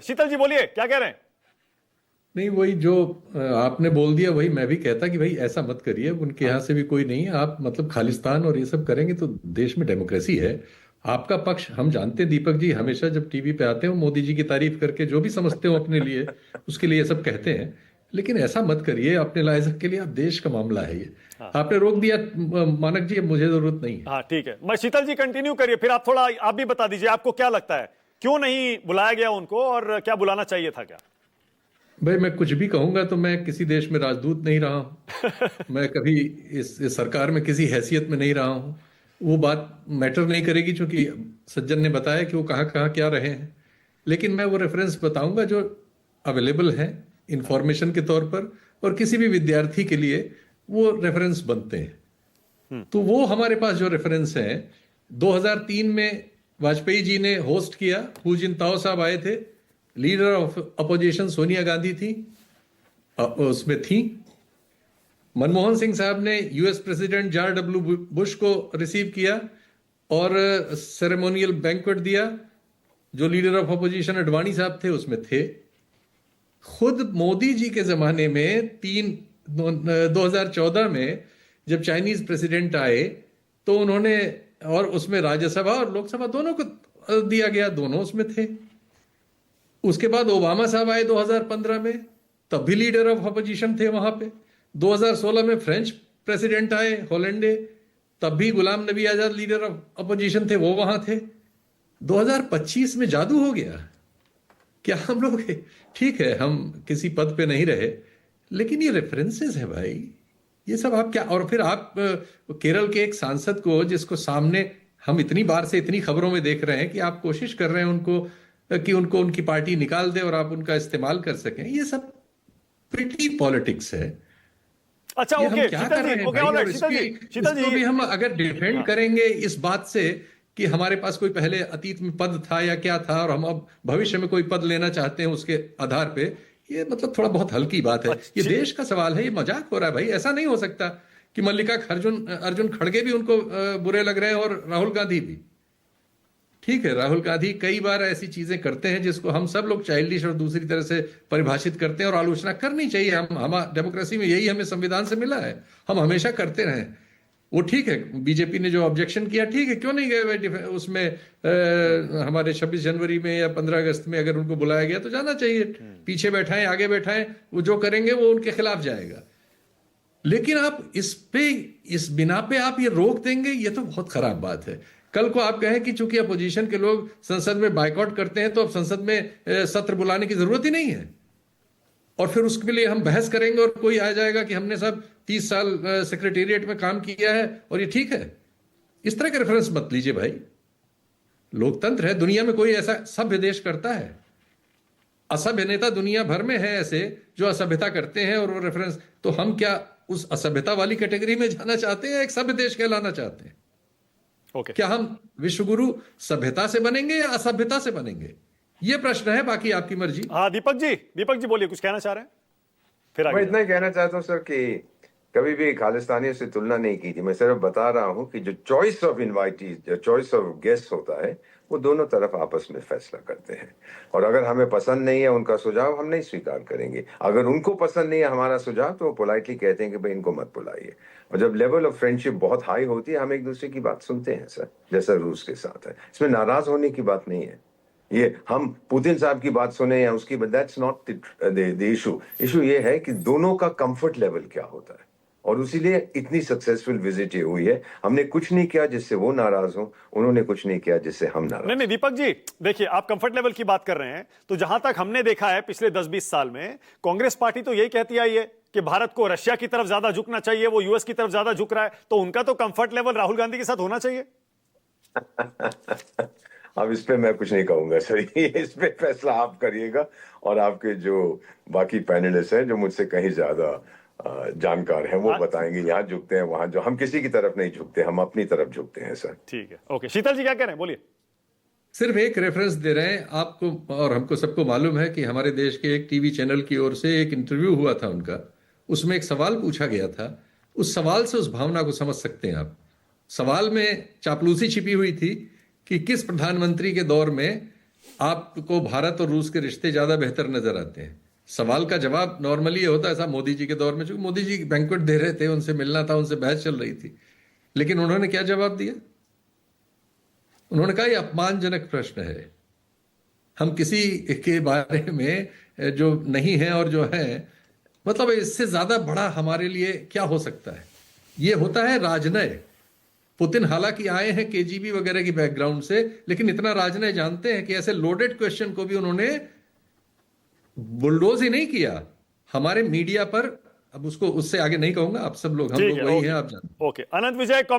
शीतल जी बोलिए, क्या कह रहे हैं? नहीं, वही जो आपने बोल दिया वही मैं भी कहता कि भाई ऐसा मत करिए। उनके यहाँ से भी कोई नहीं है। आप मतलब खालिस्तान और ये सब करेंगे तो देश में डेमोक्रेसी है। आपका पक्ष हम जानते हैं। दीपक जी हमेशा जब टीवी पे आते हैं वो मोदी जी की तारीफ करके जो भी समझते हो अपने लिए उसके लिए ये सब कहते हैं। लेकिन ऐसा मत करिए अपने लायक के लिए। आप देश का मामला है ये। हाँ आपने रोक दिया मानक जी, अब मुझे जरूरत नहीं है। हाँ ठीक है, मैं शीतल जी कंटिन्यू करिए, फिर आप थोड़ा आप भी बता दीजिए आपको क्या लगता है, क्यों नहीं बुलाया गया उनको और क्या बुलाना चाहिए था क्या? भाई मैं कुछ भी कहूंगा तो मैं किसी देश में राजदूत नहीं रहा हूं। मैं कभी इस सरकार में किसी हैसियत में नहीं रहा हूं। वो बात मैटर नहीं करेगी, क्योंकि सज्जन ने बताया कि वो कहाँ कहाँ क्या रहे हैं। लेकिन मैं वो रेफरेंस बताऊंगा जो अवेलेबल है इंफॉर्मेशन के तौर पर, और किसी भी विद्यार्थी के लिए वो रेफरेंस बनते हैं। तो वो हमारे पास जो रेफरेंस है, 2003 में वाजपेयी जी ने होस्ट किया। हू जिनताओ साहब आए थे। Leader of opposition Sonia Gandhi थी, उसमें थी। मनमोहन सिंह साहब ने US president George W Bush को रिसीव किया और सेरेमोनियल बैंक्वेट दिया। जो लीडर ऑफ अपोजिशन अडवाणी साहब थे उसमें थे। खुद मोदी जी के जमाने में 2014 में जब चाइनीज प्रेसिडेंट आए तो उन्होंने, और उसमें राज्यसभा और लोकसभा दोनों को दिया गया, दोनों उसमें थे। उसके बाद ओबामा साहब आए 2015 में, तब भी लीडर ऑफ अपोजिशन थे वहां पे। 2016 में फ्रेंच प्रेसिडेंट आए हॉलैंडे, तब भी Ghulam Nabi Azad leader of opposition थे, वो वहां थे। 2025 में जादू हो गया क्या हम लोग? ठीक है हम किसी पद पे नहीं रहे, लेकिन ये रेफरेंसेस है भाई। ये सब आप क्या, और फिर आप केरल के एक सांसद को जिसको सामने हम इतनी बार से इतनी खबरों में देख रहे हैं कि आप कोशिश कर रहे हैं उनको कि उनको उनकी पार्टी निकाल दे और आप उनका इस्तेमाल कर सकें। ये सब पिटी पॉलिटिक्स है। अच्छा ये हम ओके क्या शीतल कर जी, रहे हैं ओके भाई? ऑलराइट और शीतल इसकी जी, शीतल इसको जी। भी हम अगर डिफेंड हाँ करेंगे इस बात से कि हमारे पास कोई पहले अतीत में पद था या क्या था और हम अब भविष्य में कोई पद लेना चाहते हैं उसके आधार पे, ये मतलब थोड़ा बहुत हल्की बात है। ये अच्छा देश का सवाल है, ये मजाक हो रहा है भाई। ऐसा नहीं हो सकता कि मल्लिका अर्जुन अर्जुन खड़गे भी उनको बुरे लग रहे हैं और राहुल गांधी भी। ठीक है, राहुल गांधी कई बार ऐसी चीजें करते हैं जिसको हम सब लोग चाइल्डिश और दूसरी तरह से परिभाषित करते हैं, और आलोचना करनी चाहिए। हम डेमोक्रेसी में यही हमें संविधान से मिला है, हम हमेशा करते रहे। वो ठीक है, बीजेपी ने जो ऑब्जेक्शन किया, ठीक है, क्यों नहीं गए भाई उसमें हमारे 26 जनवरी में या 15 अगस्त में अगर उनको बुलाया गया तो जाना चाहिए। पीछे बैठाएं आगे बैठाएं, वो जो करेंगे वो उनके खिलाफ जाएगा। लेकिन आप इस पे, इस बिना पे आप ये रोक देंगे, ये तो बहुत खराब बात है। कल को आप कहें कि चूंकि अपोजिशन के लोग संसद में बायकॉट करते हैं तो अब संसद में सत्र बुलाने की जरूरत ही नहीं है, और फिर उसके लिए हम बहस करेंगे और कोई आ जाएगा कि हमने सब 30 साल सेक्रेटेरिएट में काम किया है और ये ठीक है। इस तरह का रेफरेंस मत लीजिए भाई। लोकतंत्र है, दुनिया में कोई ऐसा सभ्य देश करता है? असभ्य नेता दुनिया भर में है ऐसे जो असभ्यता करते हैं, और वो रेफरेंस, तो हम क्या उस असभ्यता वाली कैटेगरी में जाना चाहते हैं, एक सभ्य देश कहलाना चाहते हैं? ओके क्या हम विश्वगुरु सभ्यता से बनेंगे या असभ्यता से बनेंगे? ये प्रश्न है, बाकी आपकी मर्जी। हाँ दीपक जी बोलिए, कुछ कहना चाह रहे हैं? फिर मैं आगे इतना ही कहना चाहता हूँ सर कि कभी भी खालिस्तानियों से तुलना नहीं की थी। मैं सिर्फ बता रहा हूँ कि जो चॉइस ऑफ इनवाइटीज, जो चॉइस ऑफ गेस्ट होता है, वो दोनों तरफ आपस में फैसला करते हैं। और अगर हमें पसंद नहीं है उनका सुझाव, हम नहीं स्वीकार करेंगे। अगर उनको पसंद नहीं है हमारा सुझाव, तो वो पोलाइटली कहते हैं कि भाई इनको मत बुलाइए। और जब लेवल ऑफ फ्रेंडशिप बहुत हाई होती है, हम एक दूसरे की बात सुनते हैं सर, जैसा रूस के साथ है। इसमें नाराज होने की बात नहीं है। ये हम पुतिन साहब की बात सुने या उसकी, that's not the issue. Issue ये है कि दोनों का कंफर्ट लेवल क्या होता है, और इसीलिए इतनी सक्सेसफुल विजिट ये हुई है। हमने कुछ नहीं किया जिससे वो नाराज हो, उन्होंने कुछ नहीं किया जिससे हम नाराज। नहीं दीपक जी, देखिए आप कंफर्ट लेवल की बात कर रहे हैं, तो जहां तक हमने देखा है पिछले 10-20 साल में, कांग्रेस पार्टी तो यही कहती आई है कि भारत को रशिया की तरफ ज्यादा झुकना चाहिए, वो यूएस की तरफ ज्यादा झुक रहा है, तो उनका तो कंफर्ट लेवल राहुल गांधी के साथ होना चाहिए। अब इस पे मैं कुछ नहीं कहूंगा सर, इस पे फैसला आप करिएगा, और आपके जो बाकी पैनलिस्ट हैं जो मुझसे कहीं ज्यादा जानकार हैं वो बताएंगे। यहाँ झुकते हैं, वहां जो, हम किसी की तरफ नहीं झुकते, हम अपनी तरफ झुकते हैं सर। ठीक है, ओके शीतल जी क्या कह रहे हैं, बोलिए। सिर्फ एक रेफरेंस दे रहे हैं आपको, और हमको सबको मालूम है कि हमारे देश के एक टीवी चैनल की ओर से एक इंटरव्यू हुआ था उनका। उसमें एक सवाल पूछा गया था। उस सवाल से उस भावना को समझ सकते हैं आप। सवाल में चापलूसी छिपी हुई थी कि किस प्रधानमंत्री के दौर में आपको भारत और रूस के रिश्ते ज्यादा बेहतर नजर आते हैं? सवाल का जवाब नॉर्मली ये होता है, ऐसा मोदी जी के दौर में, चूंकि मोदी जी बैंक्वेट दे रहे थे, उनसे मिलना था, उनसे बहस चल रही थी, लेकिन उन्होंने क्या जवाब दिया? उन्होंने कहा, यह अपमानजनक प्रश्न है, हम किसी के बारे में जो नहीं है और जो है, मतलब इससे ज्यादा बड़ा हमारे लिए क्या हो सकता है? ये होता है राजनय। पुतिन हालांकि आए हैं केजीबी वगैरह की बैकग्राउंड से, लेकिन इतना राजनय जानते हैं कि ऐसे लोडेड क्वेश्चन को भी उन्होंने बुलडोज ही नहीं किया हमारे मीडिया पर। अब उसको उससे आगे नहीं कहूंगा, आप सब लोग, हम ठीक लोग है, वही ओके हैं, आप जानते हैं। ओके। अनंत विजय, कमेंट